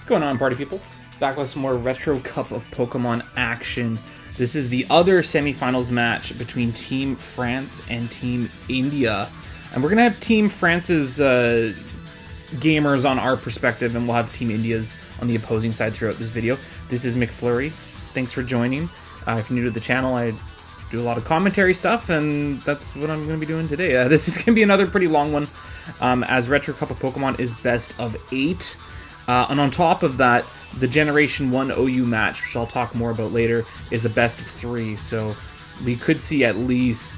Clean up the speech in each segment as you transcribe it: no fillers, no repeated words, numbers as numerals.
What's going on, party people? Back with some more Retro Cup of Pokemon action. This is the other semifinals match between Team France and Team India. And we're going to have Team France's gamers on our perspective, and we'll have Team India's on the opposing side throughout this video. This is McFlurry. Thanks for joining. If you're new to the channel, I do a lot of commentary stuff, and that's what I'm going to be doing today. This is going to be another pretty long one, as Retro Cup of Pokemon is best of 8. And on top of that, the Generation 1 OU match, which I'll talk more about later, is a best of 3. So we could see at least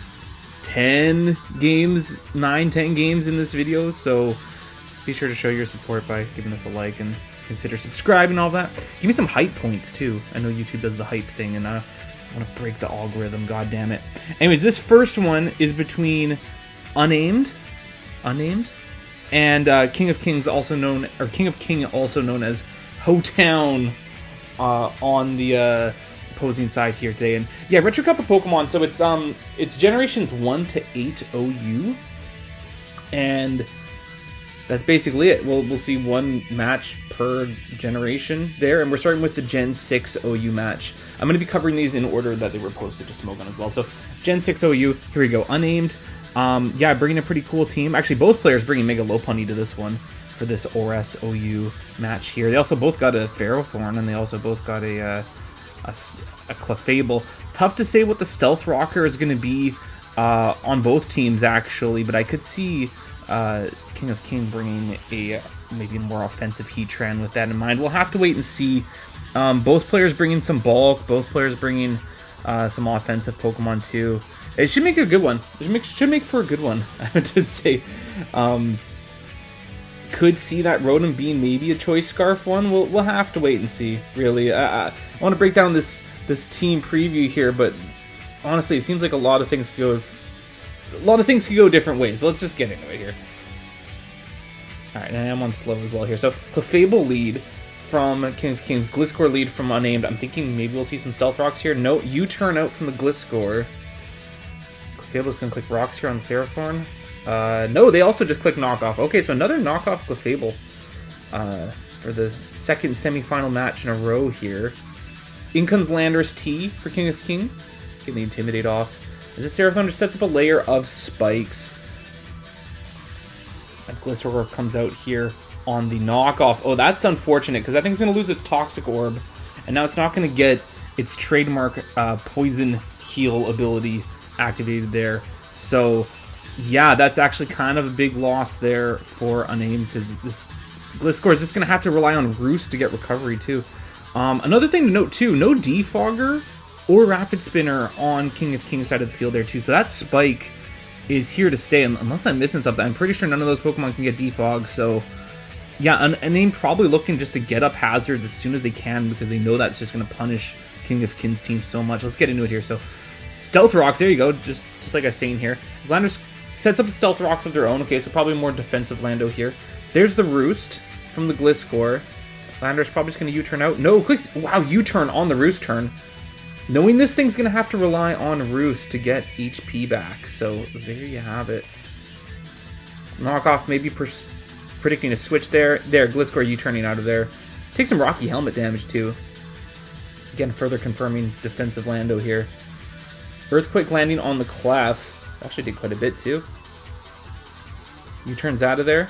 10 games, 9-10 games in this video. So be sure to show your support by giving us a like and consider subscribing and all that. Give me some hype points too. I know YouTube does the hype thing, and I want to break the algorithm. God damn it. Anyways, this first one is between Unnamed, and King of King, also known as Hotown, on the opposing side here today. And yeah, Retro Cup of Pokemon. So it's generations 1 to 8 OU, and that's basically it. We'll see one match per generation there, and we're starting with the Gen 6 OU match. I'm going to be covering these in order that they were posted to Smogon as well. So Gen 6 OU, here we go. Unnamed. Yeah, bringing a pretty cool team. Actually, both players bringing Mega Lopunny to this one for this ORAS OU match here. They also both got a Ferrothorn, and they also both got a Clefable. Tough to say what the Stealth Rocker is going to be on both teams, actually, but I could see King of King bringing maybe a more offensive Heatran with that in mind. We'll have to wait and see. Both players bringing some bulk. Both players bringing some offensive Pokemon too. It should make a good one. It should make for a good one, I would just say. Could see that Rotom being maybe a Choice Scarf one. We'll have to wait and see, really. I want to break down this team preview here, but honestly, it seems like a lot of things could go different ways. So let's just get into it here. Alright, and I am on slow as well here. So, Clefable lead from King of Kings, Gliscor lead from Unnamed. I'm thinking maybe we'll see some Stealth Rocks here. No, U-turn out from the Gliscor. Clefable's going to click Rocks here on Ferrothorn. No, they also just click Knockoff. Okay, so another Knockoff Clefable for the second semifinal match in a row here. In comes Landorus T for King of King. Getting the Intimidate off. As this Ferrothorn just sets up a layer of spikes. As Gliscor comes out here on the Knockoff. Oh, that's unfortunate, because I think it's going to lose its Toxic Orb. And now it's not going to get its trademark Poison Heal ability activated there. So yeah, that's actually kind of a big loss there for Unnamed, because this Gliscor is just going to have to rely on Roost to get recovery too. Another thing to note too, no Defogger or Rapid Spinner on King of King's side of the field there too. So that Spike is here to stay, unless I'm missing something. I'm pretty sure none of those Pokemon can get Defog. So yeah, Unnamed probably looking just to get up hazards as soon as they can, because they know that's just going to punish King of King's team so much. Let's get into it here. So Stealth Rocks, there you go, just like I was saying here. Landorus sets up the Stealth Rocks of their own. Okay, so probably more defensive Lando here. There's the Roost from the Gliscor. Landorus probably just going to U-turn out. No, clicks. Wow, U-turn on the Roost turn. Knowing this thing's going to have to rely on Roost to get HP back. So there you have it. Knockoff maybe predicting a switch there. There, Gliscor U-turning out of there. Take some Rocky Helmet damage too. Again, further confirming defensive Lando here. Earthquake landing on the Clef. Actually did quite a bit too. U-turns out of there.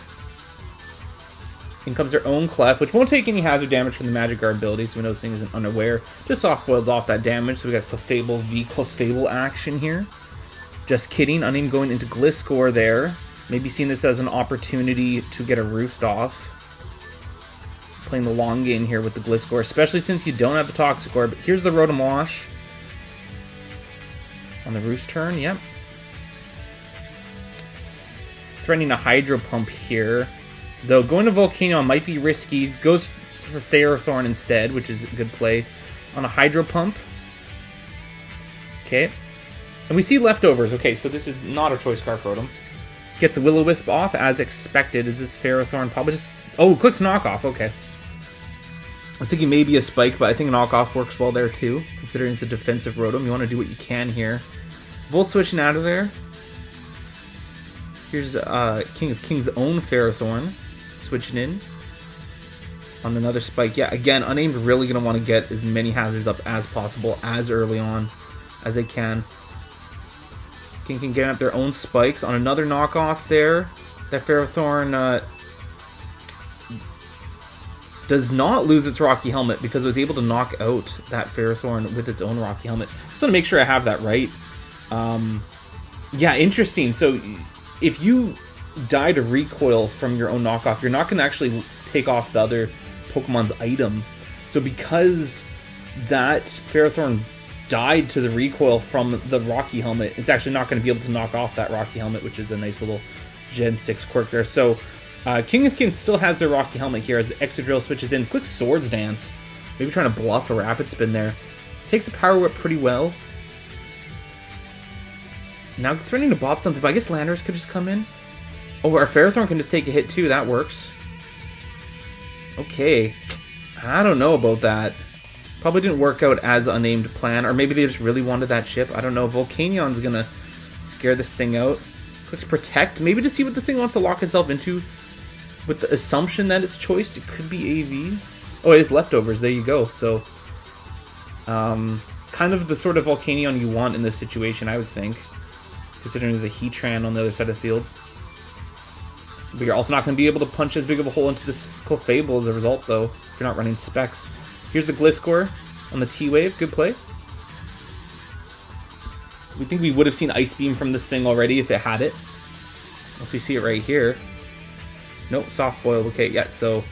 In comes their own Clef, which won't take any hazard damage from the Magic Guard ability, so we know this thing isn't unaware. Just soft-boils off that damage, so we got Clefable v Clefable action here. Just kidding, Unnamed going into Gliscor there. Maybe seeing this as an opportunity to get a Roost off. Playing the long game here with the Gliscor, especially since you don't have the Toxic Orb. Here's the Rotom Wash. On the Roost turn, yep. Threatening a Hydro Pump here. Though going to Volcano might be risky. Goes for Ferrothorn instead, which is a good play. On a Hydro Pump. Okay. And we see leftovers. Okay, so this is not a Choice Scarf Rotom. Gets the Will-O-Wisp off as expected. Is this Ferrothorn probably just... Oh, clicks Knockoff. Okay. I was thinking maybe a Spike, but I think Knockoff works well there too, considering it's a defensive Rotom. You want to do what you can here. Volt switching out of there. Here's King of King's own Ferrothorn switching in. on another spike. Yeah, again, Unnamed really going to want to get as many hazards up as possible as early on as they can. King can get up their own spikes on another knockoff there. That Ferrothorn does not lose its Rocky Helmet because it was able to knock out that Ferrothorn with its own Rocky Helmet. Just want to make sure I have that right. Yeah, interesting. So if you die to recoil from your own knockoff, you're not going to actually take off the other Pokemon's item. So because that Ferrothorn died to the recoil from the Rocky Helmet, it's actually not going to be able to knock off that Rocky Helmet, which is a nice little Gen 6 quirk there. So King of Kings still has their Rocky Helmet here as the Excadrill switches in. Quick Swords Dance. Maybe trying to bluff a Rapid Spin there. Takes a Power Whip pretty well. Now threatening to bop something, but I guess Landorus could just come in. Oh, our Ferrothorn can just take a hit too. That works. Okay. I don't know about that. Probably didn't work out as Unnamed plan, or maybe they just really wanted that chip. I don't know. Volcanion's gonna scare this thing out. Clicks Protect, maybe to see what this thing wants to lock itself into with the assumption that it's choiced. It could be AV. Oh, it is Leftovers. There you go. So, kind of the sort of Volcanion you want in this situation, I would think, considering there's a Heatran on the other side of the field. But you're also not going to be able to punch as big of a hole into this Clefable as a result, though, if you're not running Specs. Here's the Gliscor on the T-Wave. Good play. We think we would have seen Ice Beam from this thing already if it had it. Unless we see it right here. Nope, Soft Boil. Okay, yeah, so...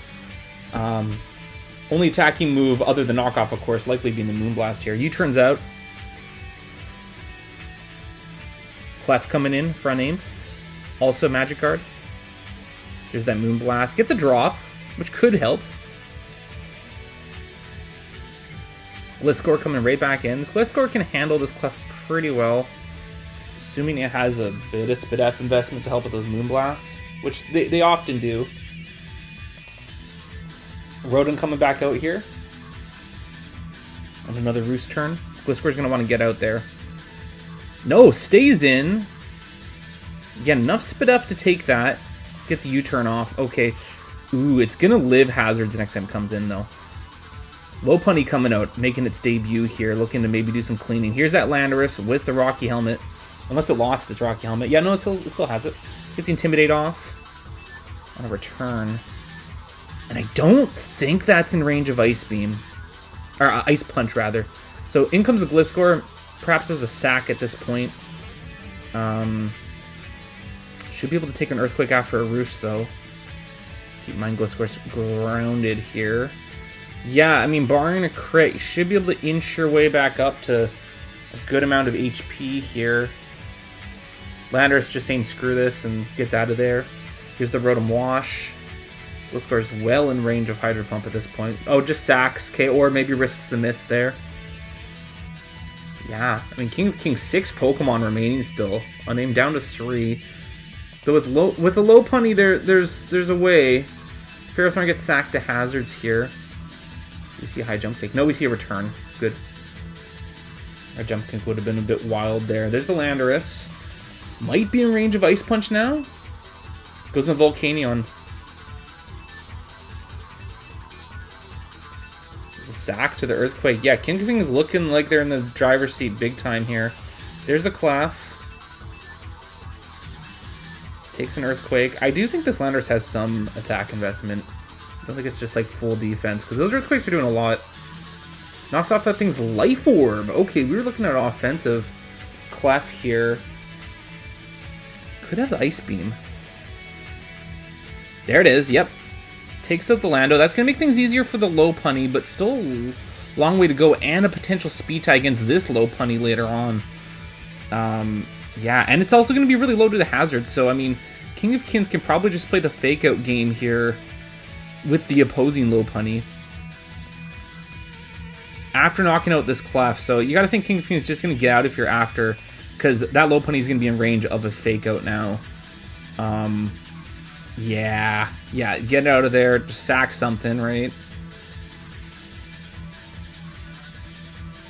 only attacking move other than knockoff, of course, likely being the Moonblast here. U-turns out. Clef coming in for Unnamed. Also Magic Guard. There's that Moonblast. Gets a drop, which could help. Gliscor coming right back in. This Gliscor can handle this Clef pretty well. Assuming it has a bit of Spidef investment to help with those Moonblasts, which they often do. Rodent coming back out here. On another Roost turn. Gliscor's going to want to get out there. No, stays in. Again, enough Spidef to take that. Gets a U-turn off. Okay. Ooh, it's going to live hazards next time it comes in, though. Lopunny coming out, making its debut here, looking to maybe do some cleaning. Here's that Landorus with the Rocky Helmet. Unless it lost its Rocky Helmet. Yeah, no, it still has it. Gets the Intimidate off on a return. And I don't think that's in range of Ice Beam. Or Ice Punch, rather. So in comes the Gliscor. Perhaps as a sack at this point. Should be able to take an Earthquake after a Roost, though. Keep in mind Gliscor's grounded here. Yeah, I mean, barring a crit, you should be able to inch your way back up to a good amount of HP here. Landorus just saying screw this and gets out of there. Here's the Rotom Wash. Gliscor's well in range of Hydro Pump at this point. Oh, just sacks, okay, or maybe risks the miss there. Yeah, I mean, King of Kings 6 Pokemon remaining still. Unnamed down to 3. So with the Lopunny, there's a way. Ferrothorn gets sacked to hazards here. We see a high jump kick. No, we see a return. Good. Our jump kick would have been a bit wild there. There's the Landorus. Might be in range of Ice Punch now. Goes in Volcanion. There's a sack to the Earthquake. Yeah, King of Kings is looking like they're in the driver's seat big time here. There's the Clef. Takes an Earthquake. I do think this Landorus has some attack investment. I don't think it's just like full defense, because those Earthquakes are doing a lot. Knocks off that thing's Life Orb. Okay, we were looking at an offensive Clef here. Could have the Ice Beam. There it is, yep. Takes out the Lando. That's going to make things easier for the Lopunny, but still a long way to go, and a potential speed tie against this Lopunny later on. Yeah, and it's also going to be really low to the hazards, so I mean, King of Kings can probably just play the fake out game here with the opposing Lopunny after knocking out this Clef. So you got to think King of Kings is just going to get out if you're after, because that Lopunny is going to be in range of a fake out now. Yeah, get out of there, sack something, right?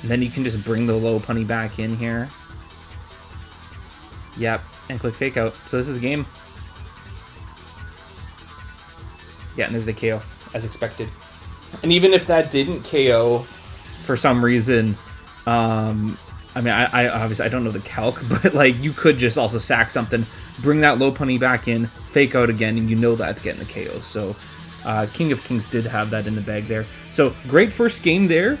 And then you can just bring the Lopunny back in here. Yep, and click fake out. So this is game. Yeah, and there's the KO, as expected. And even if that didn't KO for some reason, I mean, I obviously I don't know the calc, but like you could just also sack something, bring that low pony back in, fake out again, and you know that's getting the KO. So King of Kings did have that in the bag there. So great first game there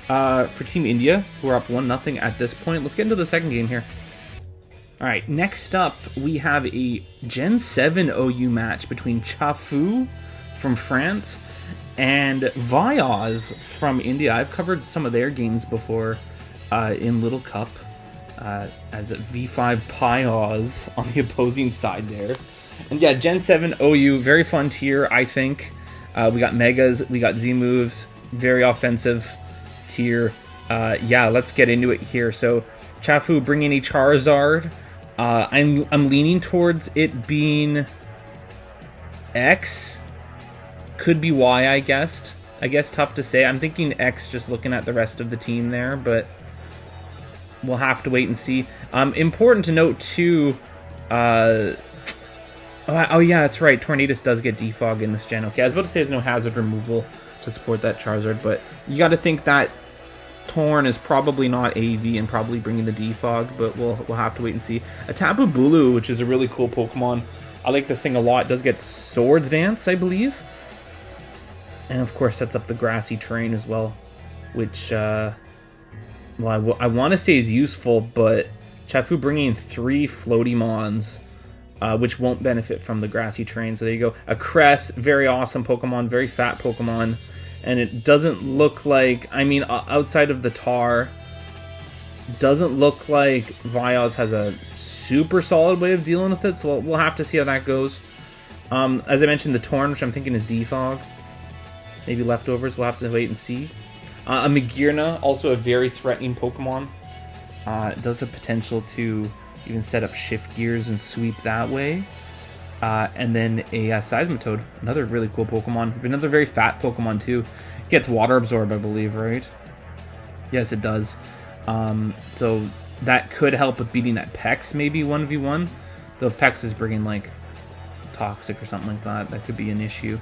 for Team India, who are up 1-0 at this point. Let's get into the second game here. All right, next up we have a Gen 7 OU match between Chafu from France and Vyaz from India. I've covered some of their games before in Little Cup as a V5 Pyaz on the opposing side there. And yeah, Gen 7 OU, very fun tier, I think. We got Megas, we got Z moves, very offensive tier. Yeah, let's get into it here. So Chafu bringing a Charizard. I'm leaning towards it being X. Could be Y, I guess. Tough to say. I'm thinking X just looking at the rest of the team there, but we'll have to wait and see. Important to note, too... oh, yeah, that's right. Tornadus does get defog in this gen. Okay, I was about to say there's no hazard removal to support that Charizard, but you got to think that Torn is probably not AV and probably bringing the defog, but we'll have to wait and see. A Tapu Bulu, which is a really cool Pokemon. I like this thing a lot. It does get Swords Dance, I believe. And of course sets up the grassy terrain as well, which, well, I want to say is useful, but Chafu bringing 3 Floatymons, which won't benefit from the grassy terrain. So there you go. A Cress, very awesome Pokemon, very fat Pokemon. And it doesn't look like, I mean, outside of the Tar, doesn't look like Vyaz has a super solid way of dealing with it, so we'll have to see how that goes. As I mentioned, the Torn, which I'm thinking is defog. Maybe leftovers, we'll have to wait and see. A Magearna, also a very threatening Pokemon. It does have potential to even set up shift gears and sweep that way. And then a Seismitoad, another really cool Pokemon. Another very fat Pokemon too. It gets Water Absorb, I believe, right? Yes, it does. So that could help with beating that Pex, maybe 1v1. Though if Pex is bringing like Toxic or something like that, that could be an issue.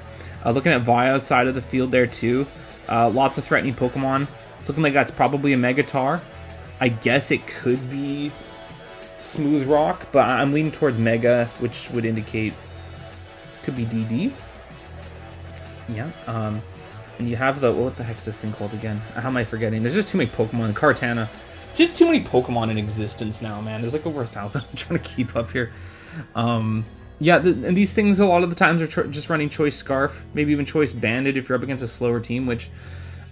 Looking at Vyaz's side of the field there too. Lots of threatening Pokemon. It's looking like that's probably a Megatar. I guess it could be Smooth Rock, but I'm leaning towards Mega, which would indicate could be DD. Yeah. And you have the, what the heck's this thing called again? How am I forgetting? There's just too many Pokemon. Kartana. Just too many Pokemon in existence now, man. There's like over 1,000. I'm trying to keep up here. Yeah, and these things a lot of the times are just running Choice Scarf, maybe even Choice Bandit if you're up against a slower team, which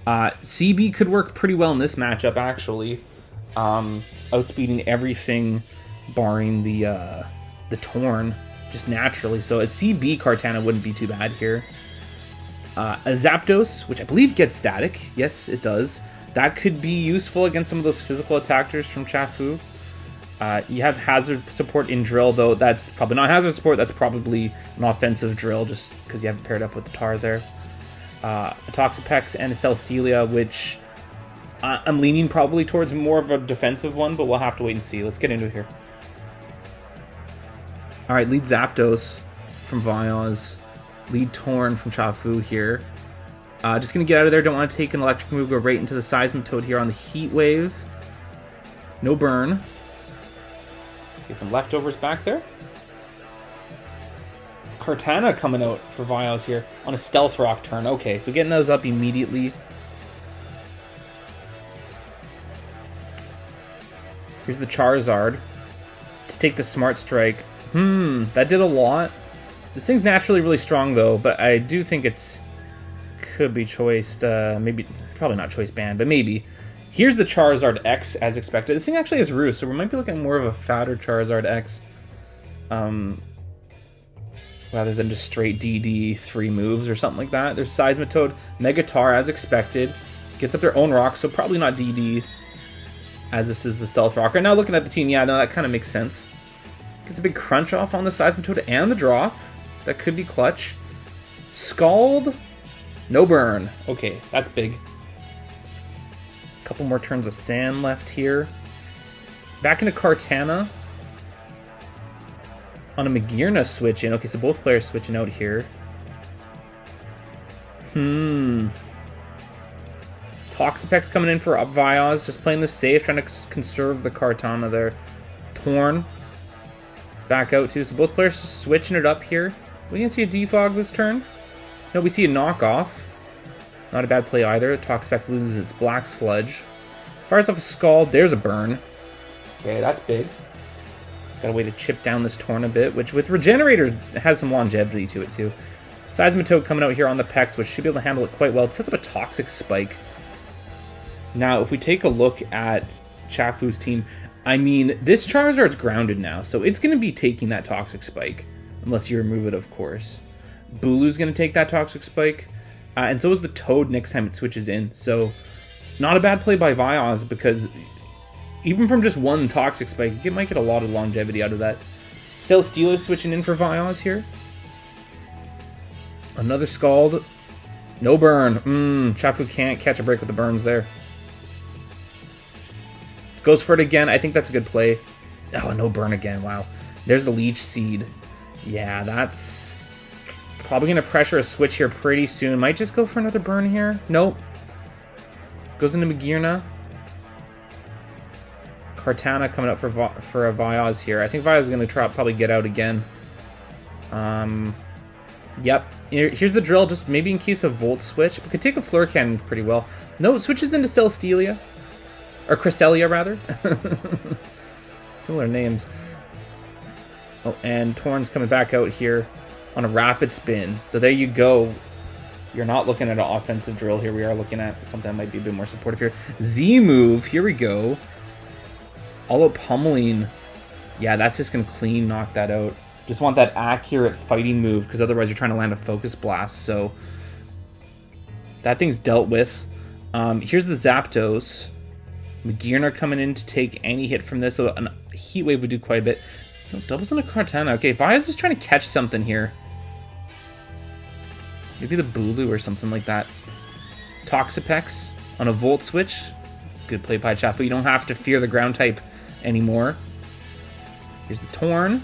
CB could work pretty well in this matchup, actually. Outspeeding everything barring the Torn, just naturally. So a CB Kartana wouldn't be too bad here. A Zapdos, which I believe gets Static. Yes, it does. That could be useful against some of those physical attackers from Chafu. You have Hazard support in Drill, though that's probably not Hazard support. That's probably an offensive Drill, just because you have it paired up with the Tar there. A Toxapex and a Celesteela, which I'm leaning probably towards more of a defensive one, but we'll have to wait and see. Let's get into it here. Alright, lead Zapdos from Vyaz. Lead Torn from Chafu here. Just going to get out of there. Don't want to take an electric move. Go right into the Seismitoad here on the Heat Wave. No burn. Get some leftovers back there. Kartana coming out for Vyaz here on a Stealth Rock turn. Okay, so getting those up immediately. Here's the Charizard to take the Smart Strike. That did a lot. This thing's naturally really strong though, but I do think it's could be choiced. Maybe, probably not choice banned, but maybe. Here's the Charizard X as expected. This thing actually has Roost, so we might be looking at more of a fatter Charizard X. Rather than just straight DD 3 moves or something like that. There's Seismitoad, Megatar as expected. Gets up their own rock, so probably not DD, as this is the Stealth Rock. Right now looking at the team, yeah, no, that kind of makes sense. Gets a big crunch off on the Seismitoad and the drop. That could be clutch. Scald, no burn. Okay, that's big. Couple more turns of sand left here. Back into Kartana. On a Magearna switch in. Okay, so both players switching out here. Toxapex coming in for Vyaz, just playing this safe, trying to conserve the Kartana there. Torn back out too, so both players just switching it up here. We can see a defog this turn. No, we see a knockoff. Not a bad play either. Toxapex loses its Black Sludge. Fires off a Scald. There's a burn. Okay, that's big. Got a way to chip down this Torn a bit, which with Regenerator has some longevity to it too. Seismitoad coming out here on the Pex, which should be able to handle it quite well. It sets up a Toxic Spike. Now, if we take a look at Chafu's team, I mean, this Charizard's grounded now, so it's going to be taking that Toxic Spike. Unless you remove it, of course. Bulu's going to take that Toxic Spike. And so is the Toad next time it switches in. So, not a bad play by Vyaz, because even from just one Toxic Spike, you might get a lot of longevity out of that. Celesteela switching in for Vyaz here. Another Scald. No burn. Chafu can't catch a break with the burns there. Goes for it again. I think that's a good play. Oh, no burn again. Wow. There's the Leech Seed. Yeah, that's probably going to pressure a switch here pretty soon. Might just go for another burn here. Nope. Goes into Magearna. Kartana coming up for a Vyaz here. I think Vyaz is going to try probably get out again. Yep. Here's the drill, just maybe in case of Volt Switch. We could take a Fleur Cannon pretty well. No, it switches into Celesteela. Or Cresselia, rather. Similar names. Oh, and Torn's coming back out here on a Rapid Spin. So there you go. You're not looking at an offensive drill here. We are looking at something that might be a bit more supportive here. Z-move. Here we go. All out pummeling. Yeah, that's just going to clean knock that out. Just want that accurate fighting move, because otherwise you're trying to land a Focus Blast. So that thing's dealt with. Here's the Zapdos. Magearna coming in to take any hit from this. So a Heat Wave would do quite a bit. No, doubles on a Kartana. Okay, Vyaz is trying to catch something here. Maybe the Bulu or something like that. Toxapex on a Volt Switch. Good play by Chafu. You don't have to fear the ground type anymore. Here's the Torn.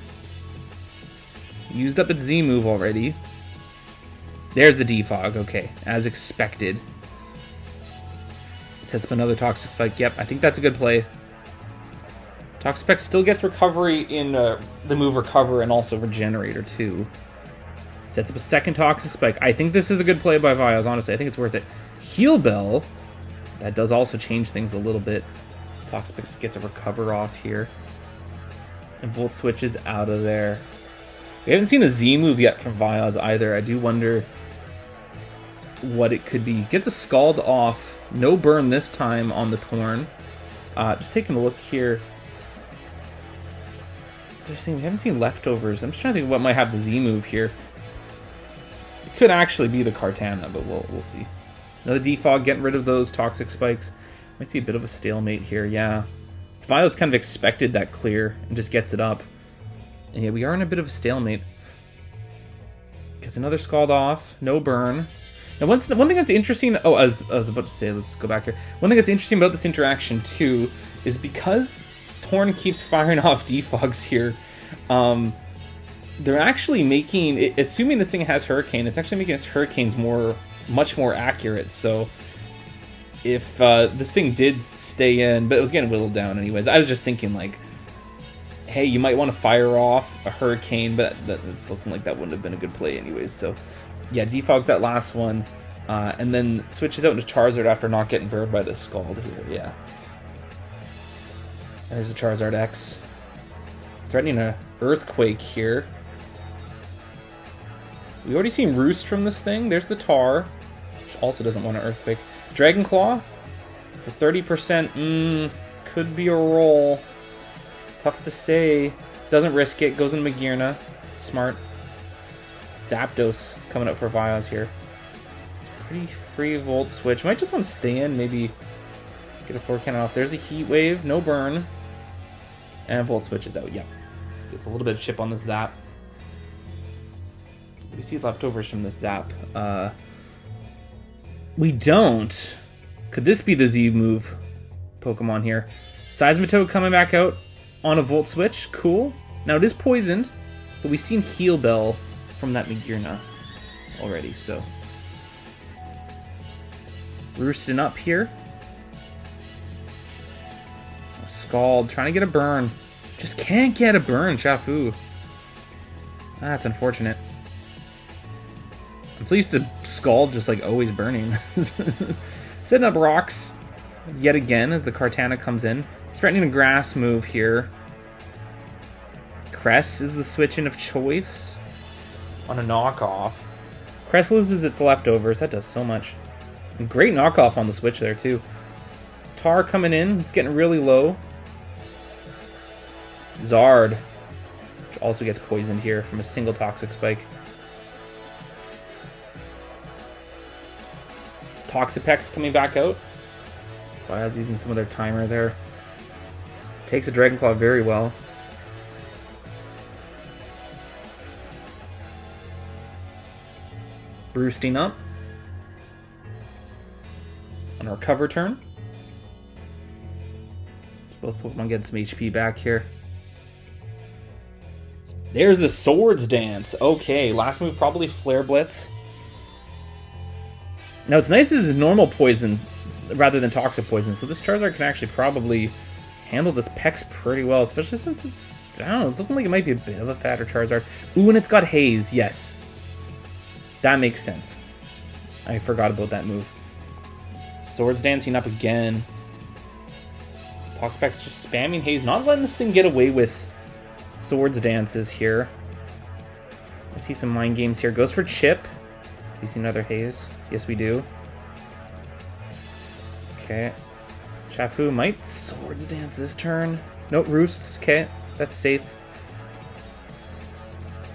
Used up its Z move already. There's the Defog. Okay, as expected. It sets up another Toxic Spike. Yep, I think that's a good play. Toxapex still gets recovery in the move Recover and also Regenerator too. Sets up a second Toxic Spike. I think this is a good play by Vyaz, honestly. I think it's worth it. Heal Bell. That does also change things a little bit. Toxapex gets a Recover off here. And Volt switches out of there. We haven't seen a Z move yet from Vyaz either. I do wonder what it could be. Gets a Scald off. No burn this time on the Torn. Just taking a look here. We haven't seen Leftovers. I'm just trying to think what might have the Z move here. It could actually be the Kartana, but we'll see. Another Defog, getting rid of those Toxic Spikes. Might see a bit of a stalemate here, yeah. Vyaz kind of expected that clear and just gets it up. And yeah, we are in a bit of a stalemate. Gets another Scald off. No burn. Now, one thing that's interesting... Oh, I was about to say, let's go back here. One thing that's interesting about this interaction, too, is because Torn keeps firing off defogs here, they're actually making... Assuming this thing has Hurricane, it's actually making its Hurricanes much more accurate. So, if this thing did stay in... But it was getting whittled down anyways. I was just thinking, like... Hey, you might want to fire off a Hurricane, but it's looking like that wouldn't have been a good play anyways. So, yeah, defogs that last one, and then switches out into Charizard after not getting burned by the Scald here, yeah. There's the Charizard X. Threatening an Earthquake here. We already seen Roost from this thing. There's the Tar, which also doesn't want an Earthquake. Dragon Claw for 30%. Could be a roll. Tough to say. Doesn't risk it. Goes in Magearna. Smart. Zapdos coming up for Vyaz here. Pretty free Volt Switch. Might just want to stay in. Maybe get a 4-cannon off. There's a Heat Wave. No burn. And Volt Switch is out. Yep. Gets a little bit of chip on the Zap. We see leftovers from the Zap. We don't. Could this be the Z move Pokemon here? Seismitoad coming back out on a Volt Switch. Cool. Now it is poisoned, but we've seen Heal Bell from that Magearna already, so. Roosting up here. Scald, trying to get a burn. Just can't get a burn, Chafu. That's unfortunate. I'm so used to Scald just like always burning. Setting up rocks yet again as the Kartana comes in. Threatening a grass move here. Cress is the switch-in of choice on a knockoff. Cress loses its leftovers. That does so much. And great knockoff on the switch there, too. Tar coming in. It's getting really low. Zard, which also gets poisoned here from a single Toxic Spike. Toxapex coming back out. Wyaz using some of their timer there. Takes a Dragon Claw very well. Roosting up. On our cover turn. Both Pokemon get some HP back here. There's the Swords Dance. Okay, last move probably Flare Blitz. Now what's nice is normal poison rather than toxic poison, so this Charizard can actually probably handle this Pex pretty well, especially since it's, I don't know, it's looking like it might be a bit of a fatter Charizard. Ooh, and it's got Haze, yes. That makes sense. I forgot about that move. Swords Dancing up again. Toxapex just spamming Haze, not letting this thing get away with Swords Dances here. I see some mind games here. Goes for Chip. Do you see another Haze? Yes, we do. Okay. Chafu might Swords Dance this turn. Nope, Roosts. Okay, that's safe.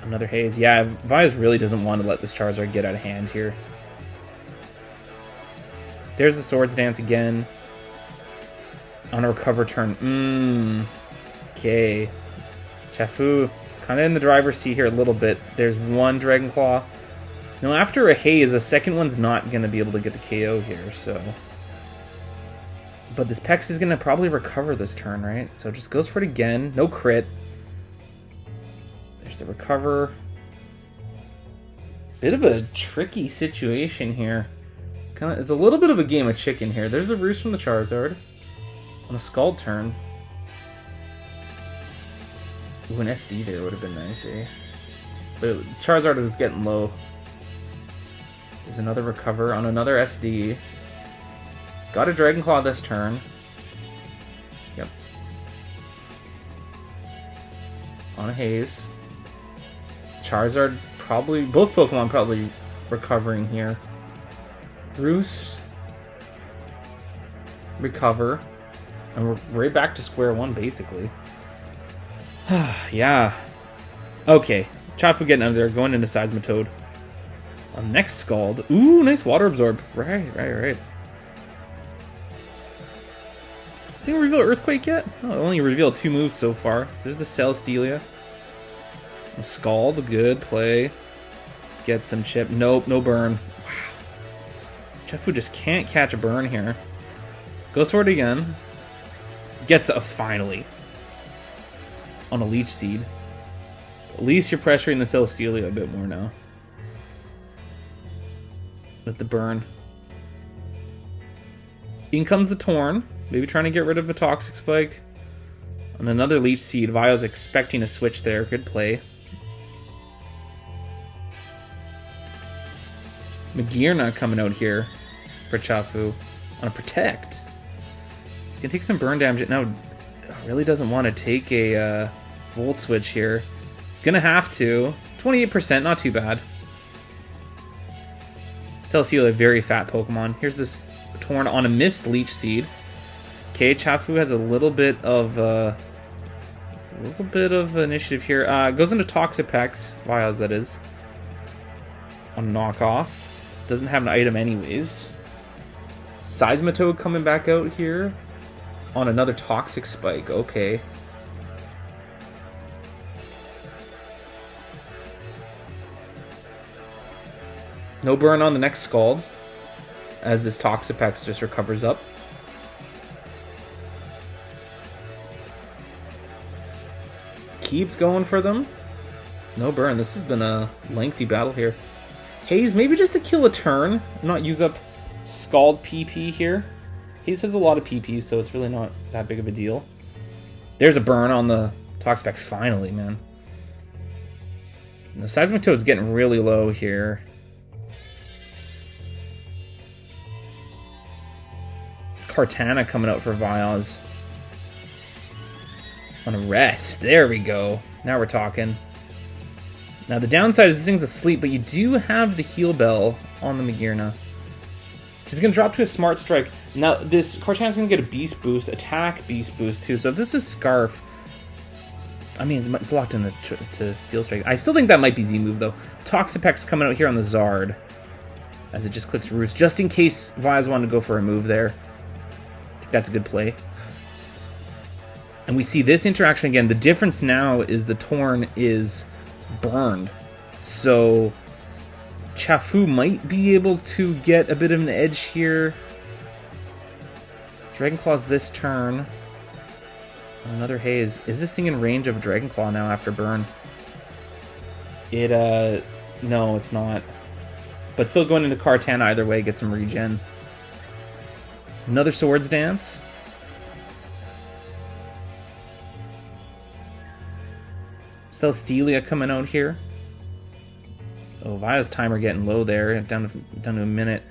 Another Haze. Yeah, Vyas really doesn't want to let this Charizard get out of hand here. There's the Swords Dance again. On a recover turn. Okay. Chafu kind of in the driver's seat here a little bit. There's one Dragon Claw. Now after a Haze, a second one's not going to be able to get the KO here, so... But this Pex is going to probably recover this turn, right? So just goes for it again. No crit. There's the recover. Bit of a tricky situation here. It's a little bit of a game of chicken here. There's a Roost from the Charizard. On a Scald turn. Ooh, an SD there would have been nice, eh? But Charizard was getting low. There's another recover on another SD. Got a Dragon Claw this turn. Yep. On a Haze. Charizard probably... Both Pokemon probably recovering here. Roost. Recover. And we're right back to square one, basically. Yeah. Okay. Chafu getting out of there, going into Seismitoad. On next Scald. Ooh, nice Water Absorb. Right. Does this thing reveal Earthquake yet? Oh, it only revealed 2 moves so far. There's the Celesteela. Scald, good play. Get some chip. Nope, no burn. Wow. Chafu just can't catch a burn here. Goes for it again. Gets the... finally. On a Leech Seed. At least you're pressuring the Celesteela a bit more now. With the burn. In comes the Torn. Maybe trying to get rid of a Toxic Spike. And another Leech Seed. Vio's expecting a switch there. Good play. Magearna coming out here for Chafu. On a Protect. He's going to take some burn damage. Now, really doesn't want to take a Volt Switch here. Gonna have to. 28%, not too bad. Celesteela, very fat Pokemon. Here's this Torn on a missed Leech Seed. Okay, Chafu has a little bit of initiative here. Goes into Toxapex, Vyaz that is. On knockoff. Doesn't have an item anyways. Seismitoad coming back out here. On another Toxic Spike, okay. No burn on the next Scald, as this Toxapex just recovers up. Keeps going for them. No burn. This has been a lengthy battle here. Haze, maybe just to kill a turn, not use up Scald PP here. Haze has a lot of PP, so it's really not that big of a deal. There's a burn on the Toxapex finally, man. The Seismic Toad's getting really low here. Kartana coming out for Vyaz. On a rest. There we go. Now we're talking. Now the downside is this thing's asleep, but you do have the heal bell on the Magearna. She's going to drop to a Smart Strike. Now this Kartana's going to get a Beast Boost, attack Beast Boost too. So if this is Scarf, I mean it's locked in to Steel Strike. I still think that might be Z move though. Toxapex coming out here on the Zard. As it just clicks Roost, just in case Vyaz wanted to go for a move there. I think that's a good play. And we see this interaction again. The difference now is the Torn is burned. So Chafu might be able to get a bit of an edge here. Dragon Claw's this turn. Another Haze. Is this thing in range of a Dragon Claw now after burn? No, it's not. But still going into Kartana either way, get some regen. Another Swords Dance. Celestelia coming out here. Oh, Vyaz's timer getting low there, down to a minute.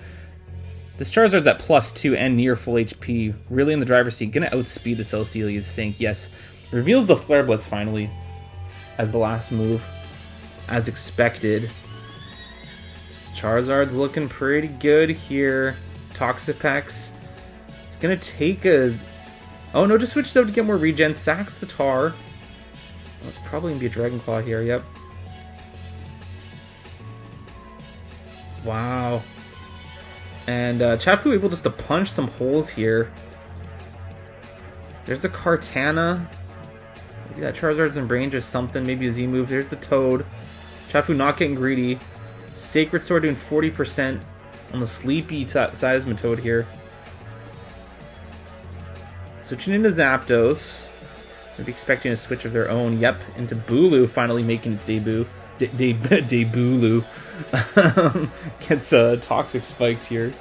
This Charizard's at +2 and near full HP. Really in the driver's seat. Gonna outspeed the Celestelia, you think. Yes. Reveals the Flare Blitz finally as the last move. As expected. This Charizard's looking pretty good here. Toxapex. It's gonna take a... Oh no, just switched out to get more regen. Sacks the Tar. Oh, it's probably gonna be a Dragon Claw here, yep. Wow. And Chafu able just to punch some holes here. There's the Kartana. Maybe that Charizard's in range or something. Maybe a Z move. There's the Toad. Chafu not getting greedy. Sacred Sword doing 40% on the sleepy Seismitoad here. Switching into Zapdos. Maybe expecting a switch of their own. Yep, into Bulu finally making its debut. Debulu. Gets Toxic spiked here.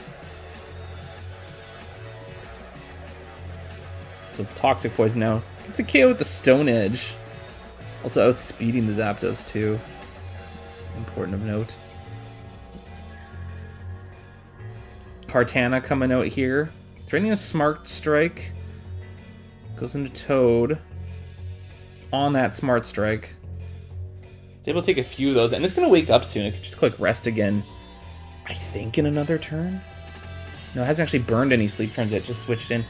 So it's Toxic Poison now. Gets the KO with the Stone Edge. Also outspeeding the Zapdos too. Important of note. Kartana coming out here. Threatening a Smart Strike. Goes into Toad. On that Smart Strike. It's able to take a few of those, and it's going to wake up soon. It could just click Rest again, I think, in another turn? No, it hasn't actually burned any sleep turns yet, just switched in.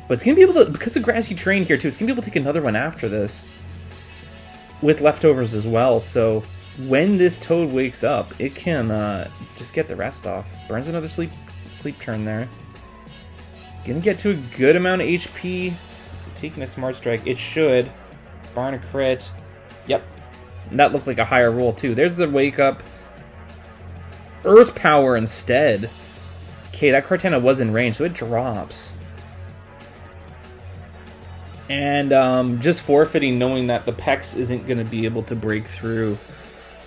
But it's going to be able to, because of Grassy Terrain here too, it's going to be able to take another one after this. With leftovers as well, so when this Toad wakes up, it can just get the rest off. Burns another sleep turn there. Gonna get to a good amount of HP. Taking a Smart Strike, it should. Barn a crit. Yep. And that looked like a higher roll too. There's the wake up. Earth Power instead. Okay, that Kartana was in range, so it drops. And just forfeiting knowing that the Pex isn't going to be able to break through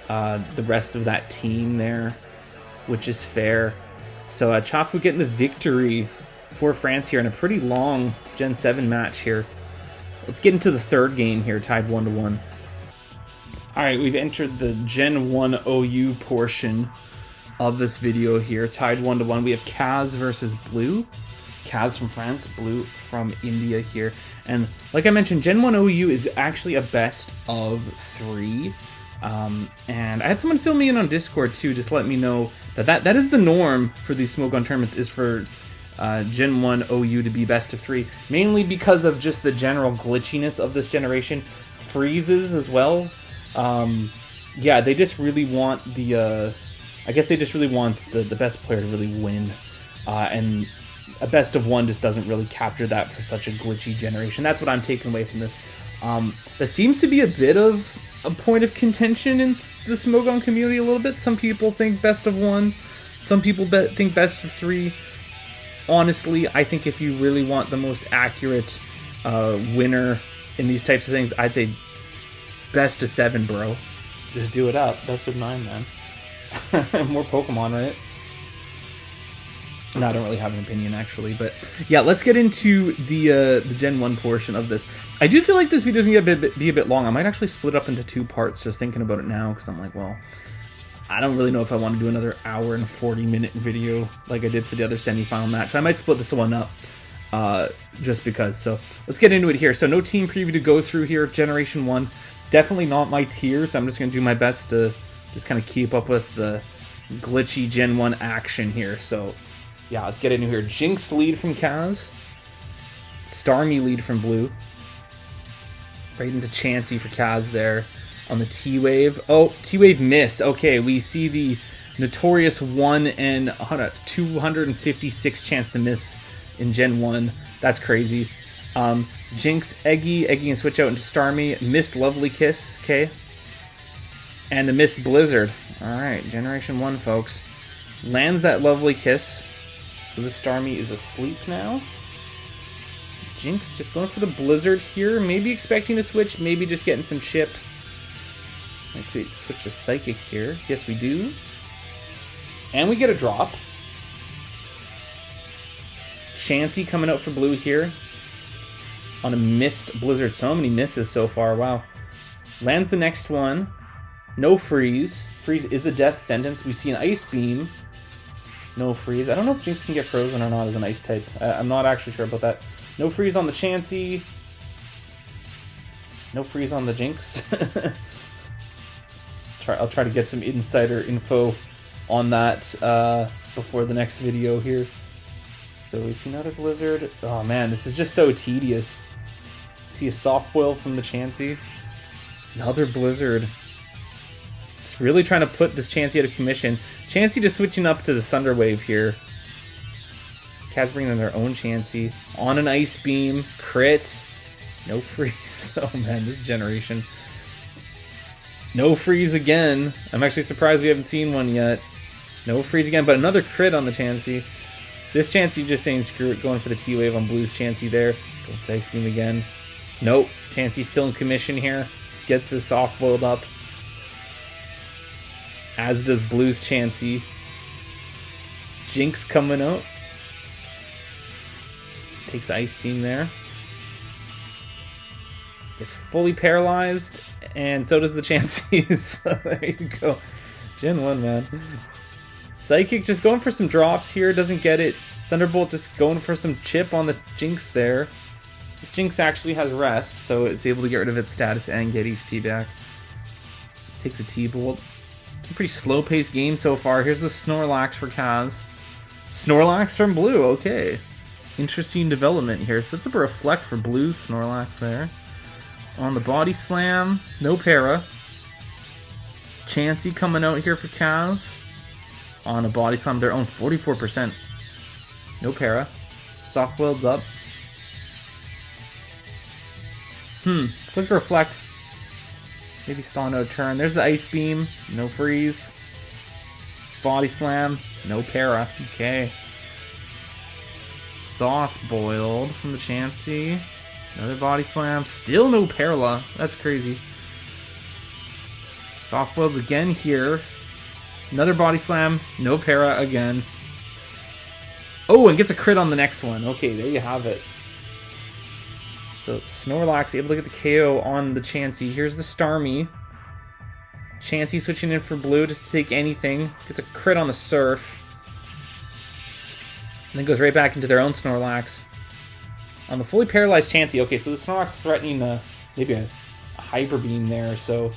the rest of that team there, which is fair. So Chafu getting the victory for France here in a pretty long Gen 7 match here. Let's get into the third game here, tied 1-1. Alright, we've entered the Gen 1 OU portion of this video here, tied 1-1. We have Kaz versus Blue. Kaz from France, Blue from India here. And like I mentioned, Gen 1 OU is actually a best of 3. And I had someone fill me in on Discord too, just let me know that is the norm for these Smoke Gun tournaments, is for Gen 1 OU to be best of 3, mainly because of just the general glitchiness of this generation. Freezes as well. Yeah, they just really want the I guess they just really want the best player to really win, and a best of 1 just doesn't really capture that for such a glitchy generation. That's what I'm taking away from this. That seems to be a bit of a point of contention in the Smoke Gun community a little bit. Some people think best of 1, some people think best of 3. Honestly, I think if you really want the most accurate winner in these types of things, I'd say best of 7, bro. Just do it up. Best of 9, man. More Pokemon, right? No, I don't really have an opinion, actually. But yeah, let's get into the Gen 1 portion of this. I do feel like this video is going to be a bit long. I might actually split it up into 2 parts, just thinking about it now, because I'm like, well, I don't really know if I want to do another hour and 40-minute video like I did for the other semifinal match. So I might split this one up just because. So let's get into it here. So no team preview to go through here. Generation 1, definitely not my tier, so I'm just going to do my best to just kind of keep up with the glitchy Gen 1 action here. So yeah, let's get into here. Jinx lead from Kaz. Starmie lead from Blue. Right into Chansey for Kaz there on the T-Wave. Oh, T-Wave miss. Okay, we see the notorious 1 in 256 chance to miss in Gen 1. That's crazy. Jinx, Eggy can switch out into Starmie. Missed Lovely Kiss, okay. And the missed Blizzard. Alright, Generation 1, folks. Lands that Lovely Kiss. So this Starmie is asleep now. Jinx just going for the Blizzard here. Maybe expecting to switch, maybe just getting some chip. Let's switch to Psychic here. Yes, we do. And we get a drop. Chansey coming out for Blue here. On a missed Blizzard. So many misses so far, wow. Lands the next one. No freeze. Freeze is a death sentence. We see an Ice Beam. No freeze. I don't know if Jinx can get frozen or not as an ice type. I'm not actually sure about that. No freeze on the Chansey. No freeze on the Jinx. I'll try to get some insider info on that before the next video here. So we see another Blizzard. Oh man, this is just so tedious. See a soft boil from the Chansey. Another Blizzard. Just really trying to put this Chansey out of commission. Chansey just switching up to the Thunder Wave here. Kaz bringing in their own Chansey. On an Ice Beam. Crit. No freeze. Oh man, this generation. No freeze again. I'm actually surprised we haven't seen one yet. No freeze again, but another crit on the Chansey. This Chansey just saying screw it, going for the T-Wave on Blue's Chansey there. Go for the Ice Beam again. Nope. Chansey still in commission here. Gets his soft boiled up. As does Blue's Chansey. Jinx coming out. Takes the Ice Beam there. Gets fully paralyzed. And so does the Chansey. So there you go. Gen 1, man. Psychic just going for some drops here. Doesn't get it. Thunderbolt just going for some chip on the Jinx there. This Jinx actually has rest, so it's able to get rid of its status and get HP back. Takes a T-Bolt. Pretty slow-paced game so far. Here's the Snorlax for Kaz. Snorlax from Blue, okay. Interesting development here. Sets up a Reflect for Blue's Snorlax there. On the Body Slam, no para. Chansey coming out here for Kaz. On a Body Slam, their own 44%. No para. Soft builds up. Quick Reflect. Maybe stalling out a turn. There's the Ice Beam. No freeze. Body Slam. No para. Okay. Soft boiled from the Chansey. Another Body Slam. Still no Parala. That's crazy. Soft boils again here. Another Body Slam. No para again. Oh, and gets a crit on the next one. Okay, there you have it. So Snorlax able to get the KO on the Chansey. Here's the Starmie. Chansey switching in for Blue just to take anything. Gets a crit on the Surf. And then goes right back into their own Snorlax. On the fully paralyzed Chansey. Okay, so the Snorlax is threatening maybe a Hyper Beam there. So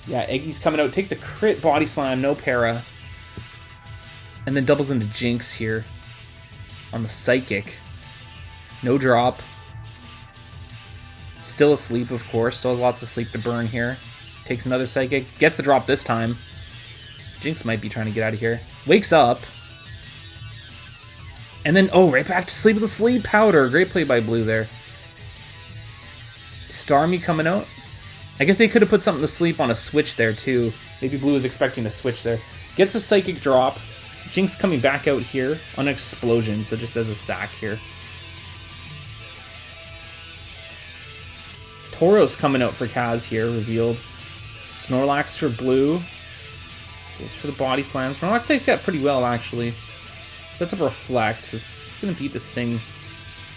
yeah, Eggy's coming out. Takes a crit Body Slam, no para. And then doubles into Jinx here. On the Psychic. No drop. Still asleep, of course. Still has lots of sleep to burn here. Takes another Psychic. Gets the drop this time. Jinx might be trying to get out of here. Wakes up. And then, oh, right back to sleep with a Sleep Powder. Great play by Blue there. Starmie coming out. I guess they could have put something to sleep on a switch there, too. Maybe Blue was expecting a switch there. Gets a Psychic drop. Jinx coming back out here on an Explosion, so just as a sack here. Tauros coming out for Kaz here, revealed. Snorlax for Blue. Goes for the Body Slam. Snorlax takes that pretty well, actually. Sets up Reflect. So it's going to beat this thing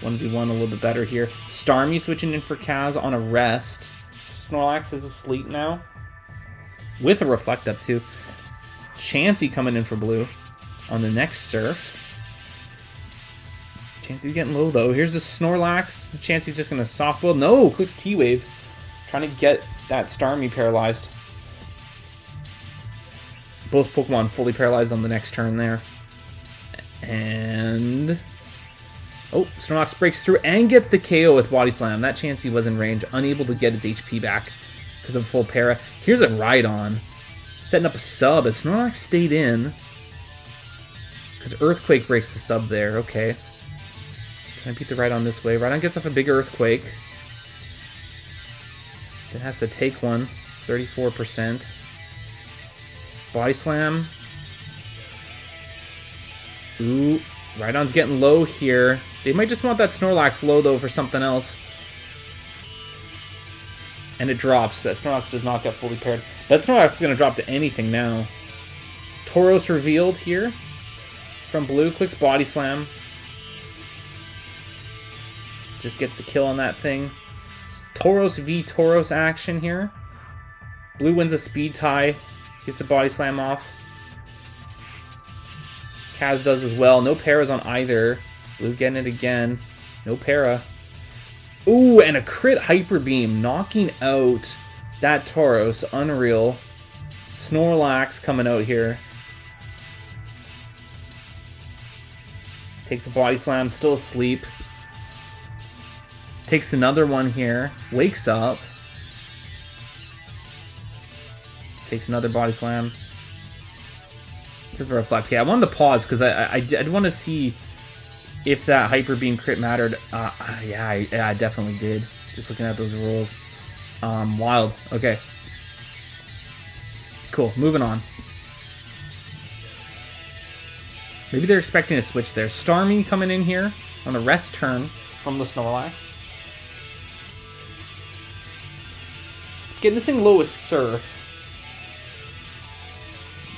1v1 a little bit better here. Starmie switching in for Kaz on a rest. Snorlax is asleep now. With a Reflect up too. Chansey coming in for blue on the next Surf. Chansey's getting low though. Here's the Snorlax. Chansey's just going to soft build. No! Clicks T-Wave. Trying to get that Starmie paralyzed. Both Pokemon fully paralyzed on the next turn there. And... oh, Snorlax breaks through and gets the KO with Body Slam. That Chansey was in range, unable to get its HP back because of full para. Here's a Rhydon. Setting up a sub as Snorlax stayed in. Because Earthquake breaks the sub there. Okay. Can I beat the Rhydon this way? Rhydon gets off a big Earthquake. It has to take one. 34%. Body Slam. Ooh. Rhydon's getting low here. They might just want that Snorlax low, though, for something else. And it drops. That Snorlax does not get fully paired. That Snorlax is going to drop to anything now. Tauros revealed here. From blue. Clicks Body Slam. Just gets the kill on that thing. Tauros v Tauros action here. Blue wins a speed tie. Gets the Body Slam off. Kaz does as well. No paras on either. Blue getting it again. No para. Ooh, and a crit Hyper Beam. Knocking out that Tauros. Unreal. Snorlax coming out here. Takes a Body Slam. Still asleep. Takes another one here. Wakes up. Takes another Body Slam. This is a Reflect. Yeah, I wanted to pause because I want to see if that Hyper Beam crit mattered. Yeah, I definitely did. Just looking at those rules. Wild. Okay. Cool. Moving on. Maybe they're expecting a switch there. Starmie coming in here on a rest turn from the Snorlax. Just getting this thing low with Surf.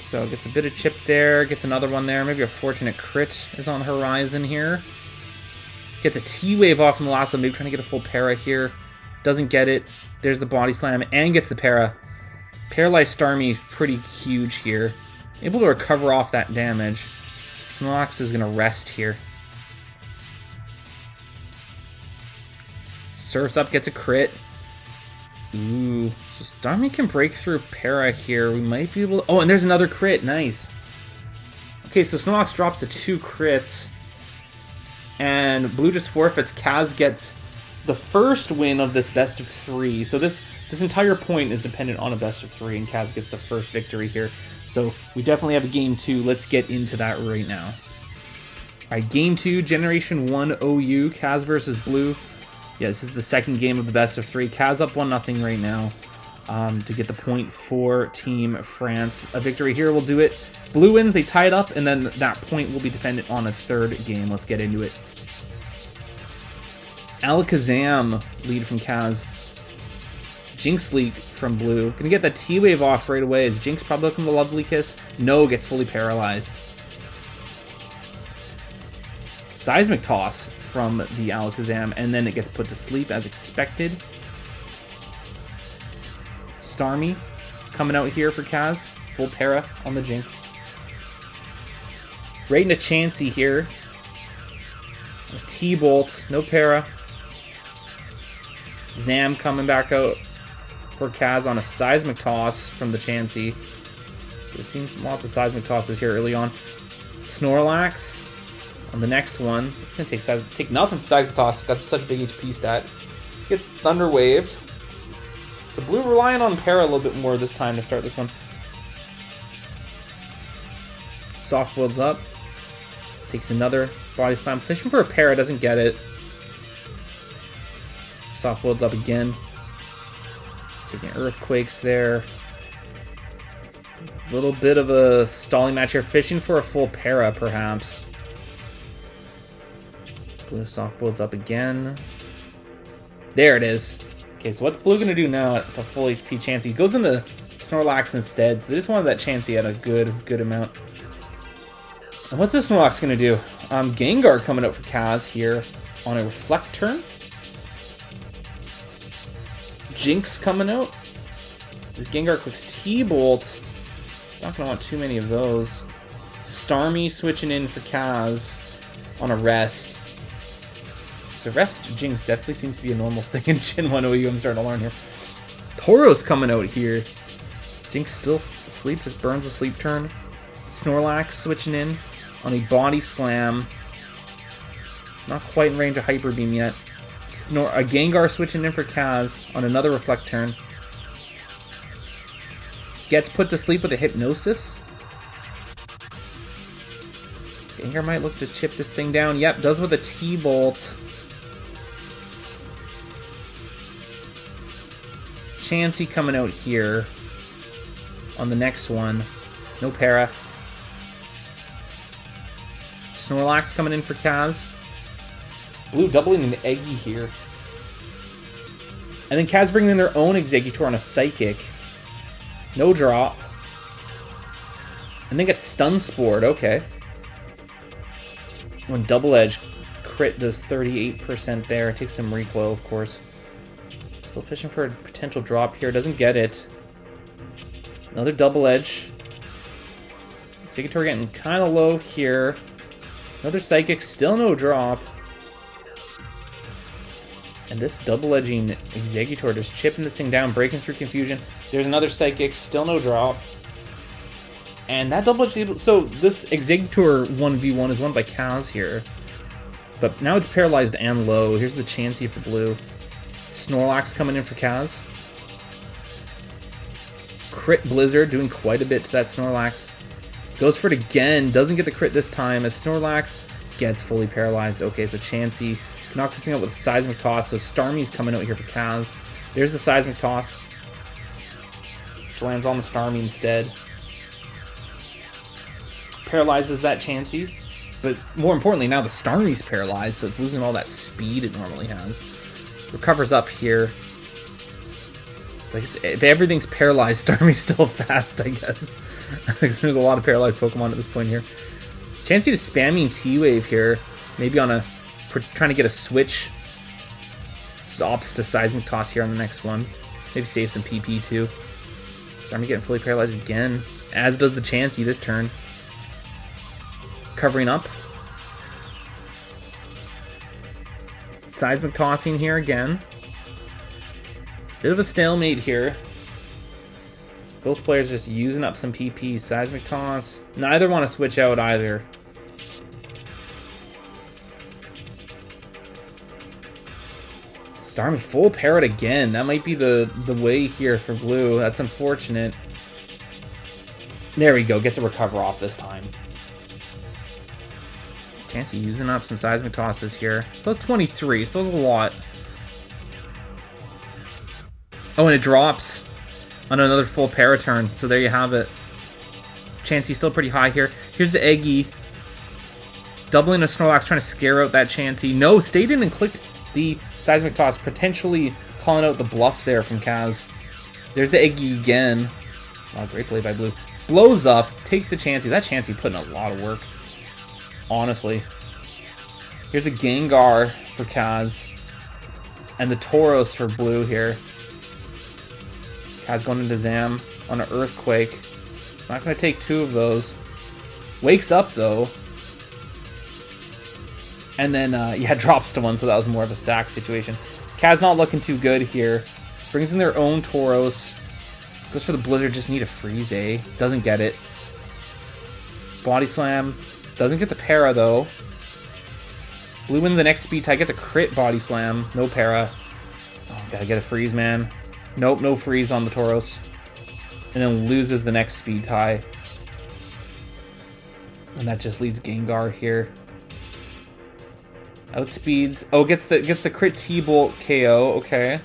So gets a bit of chip there, gets another one there. Maybe a fortunate crit is on the horizon here. Gets a T-Wave off from the last one, maybe trying to get a full para here. Doesn't get it. There's the Body Slam and gets the para. Paralyzed Starmie is pretty huge here. Able to recover off that damage. Snorlax is going to rest here. Surfs up, gets a crit. Ooh, so Starmie can break through para here. We might be able to... oh, and there's another crit. Nice. Okay, so Snorlax drops to 2 crits. And Blue just forfeits. Kaz gets the first win of this best of 3. So this entire point is dependent on a best of 3, and Kaz gets the first victory here. So we definitely have a game 2. Let's get into that right now. Alright, game 2, Generation 1 OU, Kaz versus Blue. Yeah, this is the second game of the best of 3. Kaz up 1-0 right now to get the point for Team France. A victory here will do it. Blue wins, they tie it up, and then that point will be dependent on a third game. Let's get into it. Alakazam lead from Kaz. Jinx leak from Blue. Gonna get that T-Wave off right away. Is Jinx probably looking the Lovely Kiss? No, gets fully paralyzed. Seismic Toss from the Alakazam, and then it gets put to sleep as expected. Starmie coming out here for Kaz. Full para on the Jinx. Right into Chansey here. A T-Bolt, no para. Zam coming back out for Kaz on a Seismic Toss from the Chansey. So we've seen lots of Seismic Tosses here early on. Snorlax on the next one. It's going to take nothing from Seismic Toss. Got such a big HP stat. Gets Thunder Waved. So Blue relying on para a little bit more this time to start this one. Soft builds up. Takes another Body Slam. Fishing for a para, doesn't get it. Soft builds up again. Taking Earthquakes there. A little bit of a stalling match here. Fishing for a full para, perhaps. Blue soft builds up again. There it is. Okay, so what's Blue going to do now at the full HP Chansey? He goes into Snorlax instead. So they just wanted that Chansey at a good amount. And what's this Snorlax going to do? Gengar coming out for Kaz here on a Reflect turn. Jinx coming out. This Gengar clicks T-Bolt. It's not going to want too many of those. Starmie switching in for Kaz on a Rest. So Rest Jinx definitely seems to be a normal thing in Gen 1 OU. I'm starting to learn here. Tauros coming out here. Jinx still asleep, just burns a sleep turn. Snorlax switching in on a Body Slam. Not quite in range of Hyper Beam yet. A Gengar switching in for Kaz on another Reflect turn. Gets put to sleep with a Hypnosis. Gengar might look to chip this thing down. Yep, does with a T-Bolt. Chansey coming out here on the next one. No para. Snorlax coming in for Kaz. Blue doubling an Eggy here. And then Kaz bringing in their own Exeggutor on a Psychic. No drop. And then gets Stun Spored. Okay. When Double Edge crit does 38% there. It takes some recoil, of course. Still fishing for a potential drop here. Doesn't get it. Another Double Edge. Exeggutor getting kind of low here. Another Psychic. Still no drop. And this double-edging Exeggutor just chipping this thing down, breaking through Confusion. There's another Psychic, still no drop. And that double-edge... So this Exeggutor 1v1 is won by Kaz here. But now it's paralyzed and low. Here's the Chansey for blue. Snorlax coming in for Kaz. Crit Blizzard, doing quite a bit to that Snorlax. Goes for it again, doesn't get the crit this time as Snorlax gets fully paralyzed. Okay, so Chansey... knock this thing out with a Seismic Toss, so Starmie's coming out here for Kaz. There's the Seismic Toss. Which lands on the Starmie instead. Paralyzes that Chansey. But more importantly, now the Starmie's paralyzed, so it's losing all that speed it normally has. Recovers up here. Like I said, if everything's paralyzed, Starmie's still fast, I guess. Because there's a lot of paralyzed Pokemon at this point here. Chansey to spamming T-Wave here. Maybe on a... trying to get a switch. Just opts to Seismic Toss here on the next one. Maybe save some PP too. Starmie getting fully paralyzed again. As does the Chansey this turn. Covering up. Seismic Tossing here again. Bit of a stalemate here. Both players just using up some PP. Seismic Toss. Neither want to switch out either. Starmie full parrot again. That might be the way here for blue. That's unfortunate. There we go. Gets a recover off this time. Chansey using up some Seismic Tosses here. So that's 23. So that's a lot. Oh, and it drops on another full para turn. So there you have it. Chansey still pretty high here. Here's the Eggy. Doubling a Snorlax, trying to scare out that Chansey. No, stayed in and clicked the Seismic Toss, potentially calling out the bluff there from Kaz. There's the Eggy again. Wow, great play by blue. Blows up, takes the Chansey. That Chansey put in a lot of work, honestly. Here's a Gengar for Kaz. And the Tauros for blue here. Kaz going into Zam on an Earthquake. Not going to take two of those. Wakes up, though. And then, yeah, drops to one, so that was more of a sack situation. Kaz not looking too good here. Brings in their own Tauros. Goes for the Blizzard, just need a freeze, eh? Doesn't get it. Body Slam. Doesn't get the para, though. Blue in the next speed tie. Gets a crit Body Slam. No para. Oh, gotta get a freeze, man. Nope, no freeze on the Tauros. And then loses the next speed tie. And that just leaves Gengar here. Outspeeds. Oh, gets the crit T-Bolt KO. Okay.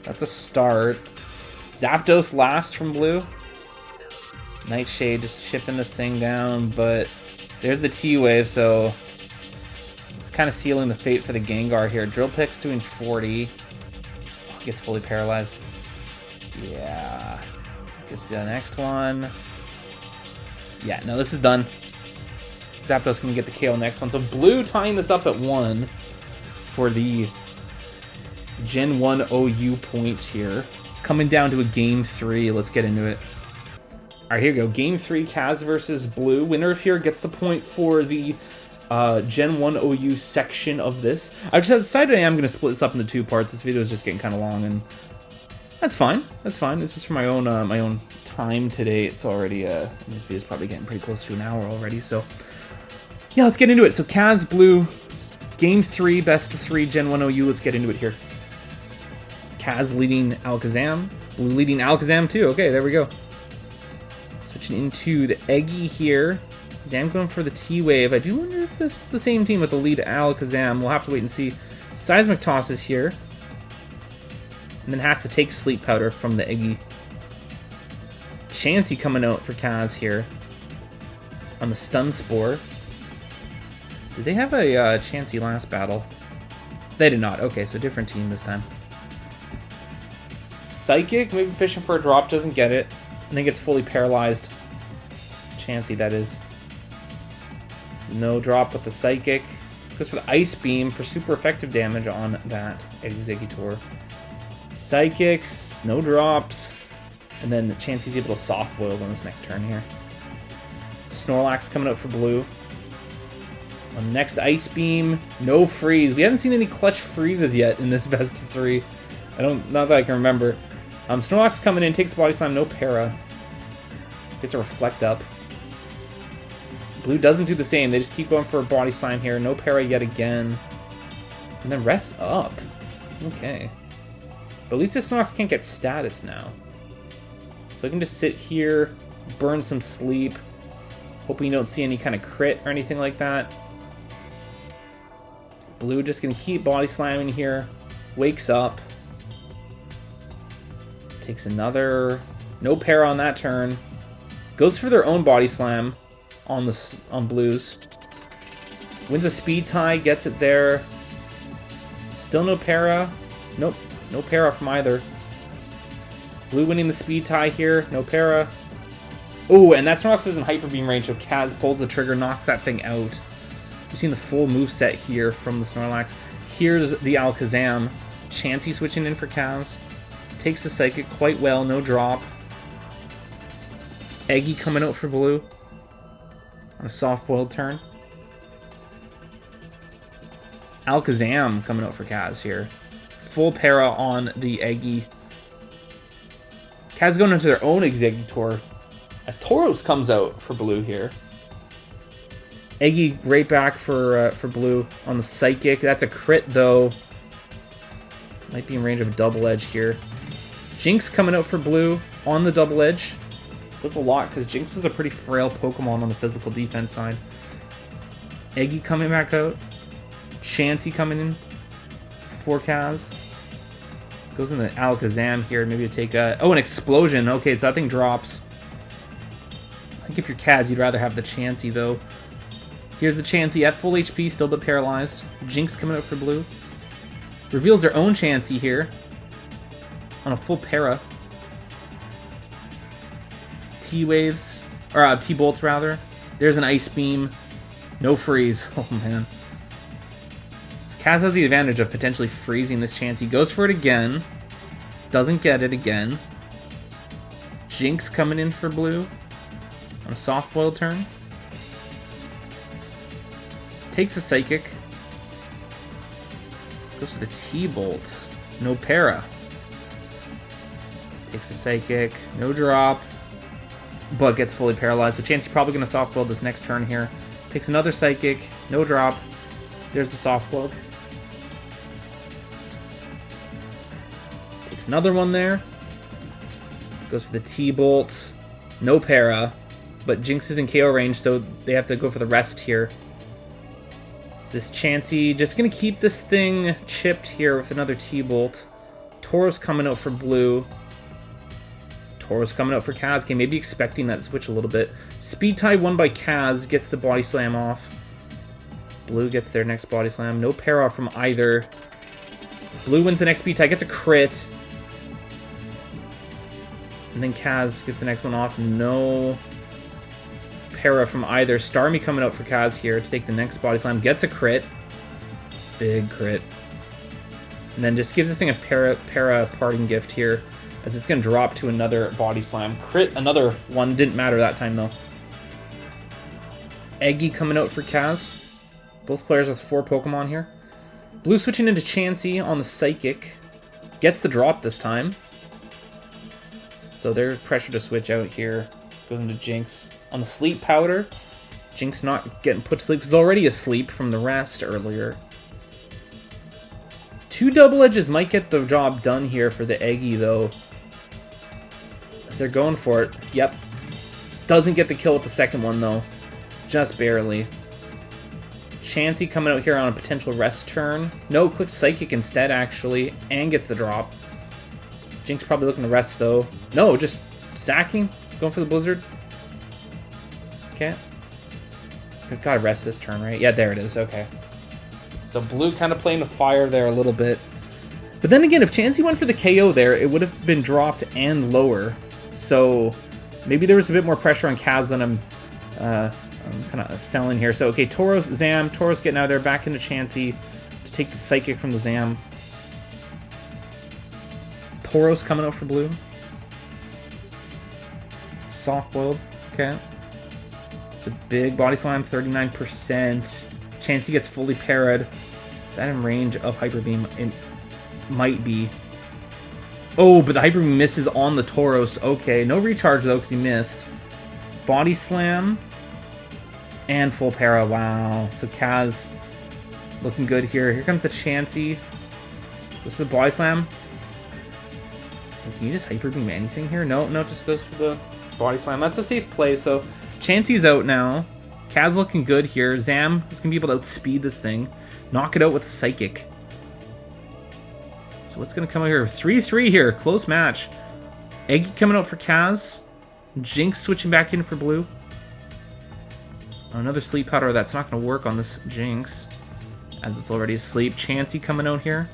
That's a start. Zapdos last from blue. Nightshade just chipping this thing down, but there's the T-Wave, so it's kind of sealing the fate for the Gengar here. Drill Pick's doing 40. Gets fully paralyzed. Yeah. Gets the next one. Yeah, no, this is done. Zapdos can get the KO next one. So blue tying this up at 1 for the Gen 1 OU point here. It's coming down to a Game 3. Let's get into it. Alright, here we go. Game 3, Kaz versus blue. Winner of here gets the point for the Gen 1 OU section of this. I've decided I am going to split this up into 2 parts. This video is just getting kind of long, and that's fine. That's fine. This is for my own time today. It's already, this video is probably getting pretty close to an hour already, so yeah, let's get into it. So Kaz, blue, Game 3, best of 3, Gen 1 OU. Let's get into it here. Kaz leading Alakazam. Blue leading Alakazam too. Okay, there we go. Switching into the Eggy here. Zam going for the T-Wave. I do wonder if this is the same team with the lead Alakazam. We'll have to wait and see. Seismic Toss is here. And then has to take Sleep Powder from the Eggy. Chansey coming out for Kaz here. On the Stun Spore. Did they have a Chansey last battle? They did not. Okay, so different team this time. Psychic, maybe fishing for a drop, doesn't get it. And then gets fully paralyzed. Chansey, that is. No drop with the Psychic. Goes for the Ice Beam for super effective damage on that Exeggutor. Psychics, no drops. And then Chansey's able to soft boil on this next turn here. Snorlax coming out for blue. On the next Ice Beam, no freeze. We haven't seen any clutch freezes yet in this best of 3. Not that I can remember. Snorlax coming in, takes Body Slam, no para. Gets a Reflect Up. Blue doesn't do the same. They just keep going for a Body Slam here. No para yet again. And then rests up. Okay. But at least this Snorlax can't get status now. So I can just sit here, burn some sleep. Hoping you don't see any kind of crit or anything like that. Blue just going to keep Body Slamming here. Wakes up. Takes another... No para on that turn. Goes for their own Body Slam on Blues. Wins a Speed Tie, gets it there. Still no para. Nope, no para from either. Blue winning the Speed Tie here, no para. Oh, and that Snorlax is in Hyper Beam range, so Kaz pulls the trigger, knocks that thing out. We've seen the full moveset here from the Snorlax. Here's the Alakazam. Chansey switching in for Kaz. Takes the Psychic quite well, no drop. Eggy coming out for blue. On a soft-boiled turn. Alakazam coming out for Kaz here. Full para on the Eggy. Kaz going into their own Exeggutor as Tauros comes out for blue here. Eggy right back for blue on the Psychic. That's a crit though. Might be in range of a double edge here. Jinx coming out for blue on the double edge. Does a lot because Jinx is a pretty frail Pokemon on the physical defense side. Eggy coming back out. Chansey coming in for Kaz. Goes in the Alakazam here, maybe to take a... Oh, an Explosion. Okay, so that thing drops. I think if you're Kaz, you'd rather have the Chansey, though. Here's the Chansey at full HP, still but paralyzed. Jinx coming out for blue. Reveals their own Chansey here. On a full para. T-Waves. Or, T-Bolts, rather. There's an Ice Beam. No freeze. Oh, man. Kaz has the advantage of potentially freezing this Chansey. Goes for it again. Doesn't get it again. Jinx coming in for blue. On a soft boil turn. Takes a Psychic. Goes for the T-Bolt. No para. Takes a Psychic. No drop. But gets fully paralyzed. So Chansey probably going to soft boil this next turn here. Takes another Psychic. No drop. There's the soft boil. Another one there. Goes for the T-Bolt. No para. But Jinx is in KO range, so they have to go for the rest here. This Chansey just going to keep this thing chipped here with another T-Bolt. Tauros coming out for blue. Tauros coming out for Kaz. Okay, maybe expecting that switch a little bit. Speed Tie won by Kaz. Gets the Body Slam off. Blue gets their next Body Slam. No para from either. Blue wins the next Speed Tie. Gets a crit. And then Kaz gets the next one off. No para from either. Starmie coming out for Kaz here to take the next body slam. Gets a crit. Big crit. And then just gives this thing a para parting gift here, as it's going to drop to another body slam. Crit, another one. Didn't matter that time, though. Eggy coming out for Kaz. Both players with 4 Pokemon here. Blue switching into Chansey on the Psychic. Gets the drop this time. So there's pressure to switch out here. Goes into Jinx on the Sleep Powder. Jinx not getting put to sleep. He's already asleep from the rest earlier. 2 Double Edges might get the job done here for the Eggy, though. They're going for it. Yep. Doesn't get the kill with the second one, though. Just barely. Chansey coming out here on a potential rest turn. No, clicked Psychic instead, actually, and gets the drop. Jinx probably looking to rest, though. No, just sacking. Going for the Blizzard. Okay. I've got to rest this turn, right? Yeah, there it is. Okay. So Blue kind of playing with fire there a little bit. But then again, if Chansey went for the KO there, it would have been dropped and lower. So maybe there was a bit more pressure on Kaz than I'm kind of selling here. So, okay, Tauros, Zam. Tauros getting out of there, back into Chansey to take the Psychic from the Zam. Tauros coming out for Blue. Soft-boiled. Okay. It's a big body slam, 39%. Chansey gets fully parried. Is that in range of Hyper Beam? It might be. Oh, but the Hyper Beam misses on the Tauros. Okay, no recharge though because he missed. Body slam. And full para. Wow. So Kaz looking good here. Here comes the Chansey. Goes for the body slam. Can you just Hyper Beam anything here? No, just goes for the body slam. That's a safe play. So Chansey's out now. Kaz looking good here. Zam is going to be able to outspeed this thing. Knock it out with a Psychic. So what's going to come out here? 3-3 here. Close match. Eggy coming out for Kaz. Jinx switching back in for Blue. Another Sleep Powder. That's not going to work on this Jinx, as it's already asleep. Chansey coming out here.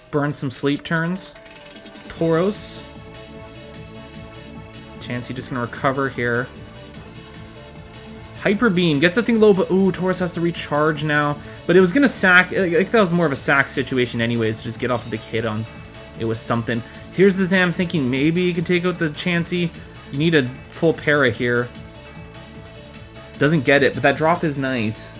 Burn some sleep turns. Tauros. Chansey just going to recover here. Hyper Beam gets the thing low, but ooh, Tauros has to recharge now. But it was going to sack. I think that was more of a sack situation anyways. Just get off a big hit on. It was something. Here's the Zam thinking maybe you can take out the Chansey. You need a full para here. Doesn't get it, but that drop is nice.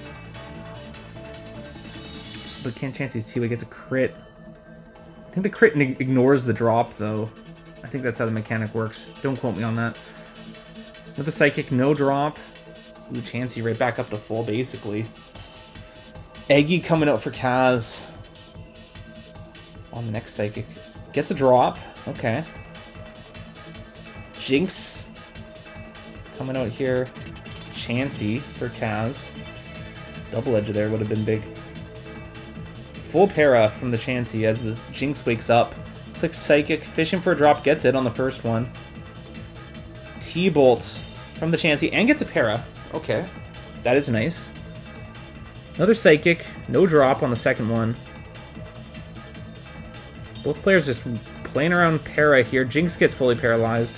But can't Chansey see? He gets a crit. I think the crit ignores the drop, though. I think that's how the mechanic works. Don't quote me on that. With the Psychic, no drop. Ooh, Chansey right back up to full, basically. Eggy coming out for Kaz. On the next Psychic. Gets a drop. Okay. Jinx. Coming out here. Chansey for Kaz. Double edge there would have been big. Full para from the Chansey as the Jinx wakes up. Clicks Psychic. Fishing for a drop. Gets it on the first one. T-Bolt from the Chansey. And gets a para. Okay. That is nice. Another Psychic. No drop on the second one. Both players just playing around para here. Jinx gets fully paralyzed.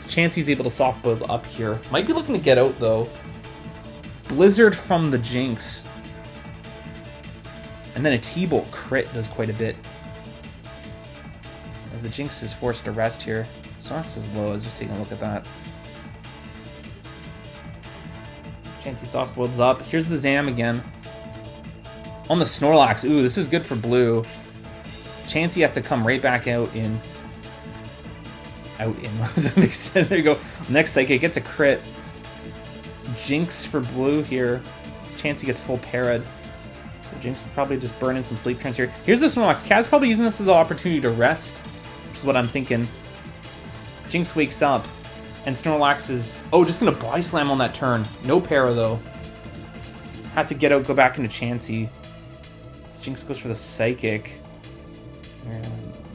Chansey's able to soft build up here. Might be looking to get out, though. Blizzard from the Jinx. And then a T-Bolt crit does quite a bit. The Jinx is forced to rest here. Sonox is low. I was just taking a look at that. Chansey soft builds up. Here's the Zam again. On the Snorlax. Ooh, this is good for Blue. Chansey has to come right back out in. There you go. Next Psychic gets a crit. Jinx for Blue here. Chansey gets full parried. So Jinx probably just burning some sleep turns here. Here's the Snorlax. Kaz probably using this as an opportunity to rest, which is what I'm thinking. Jinx wakes up, and Snorlax is just gonna body slam on that turn. No para though. Has to get out, go back into Chansey. Jinx goes for the Psychic.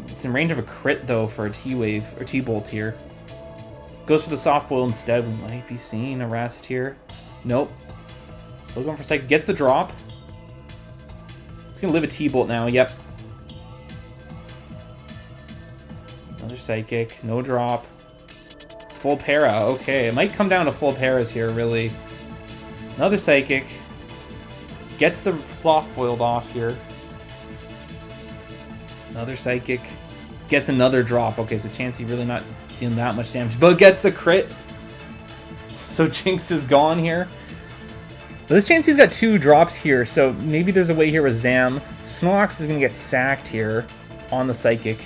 It's in range of a crit, though, for a T-Wave, or T-Bolt here. Goes for the Soft Boil instead. We might be seeing a rest here. Nope. Still going for Psychic. Gets the drop. It's going to live a T-Bolt now. Yep. Another Psychic. No drop. Full para. Okay, it might come down to full paras here, really. Another Psychic. Gets the Sloth boiled off here. Another Psychic. Gets another drop. Okay, so Chansey really not dealing that much damage, but gets the crit. So Jinx is gone here. But this Chansey's got 2 drops here, so maybe there's a way here with Zam. Snorlax is going to get sacked here on the Psychic.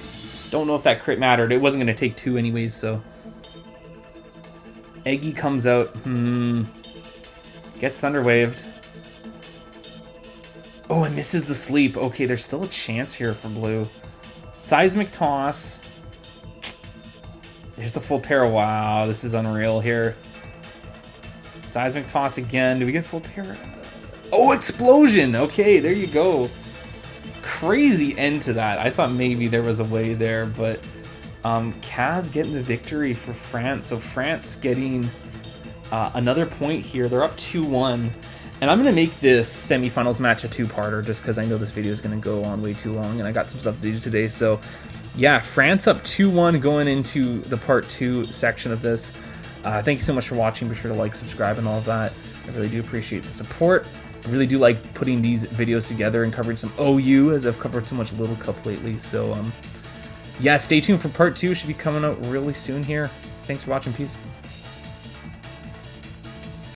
Don't know if that crit mattered. It wasn't going to take 2 anyways, so... Eggy comes out. Gets Thunder Waved. Oh, it misses the sleep. Okay, there's still a chance here for blue. Seismic Toss. Here's the full para. Wow, this is unreal here. Seismic Toss again. Do we get full para? Oh, Explosion! Okay, there you go. Crazy end to that. I thought maybe there was a way there, but Kaz getting the victory for France. So France getting another point here. They're up 2-1. And I'm going to make this semifinals match a 2-parter just because I know this video is going to go on way too long and I got some stuff to do today. So yeah, France up 2-1 going into the part 2 section of this. Thank you so much for watching. Be sure to like, subscribe, and all of that. I really do appreciate the support. I really do like putting these videos together and covering some OU as I've covered so much Little Cup lately. So yeah, stay tuned for part 2. Should be coming out really soon here. Thanks for watching. Peace.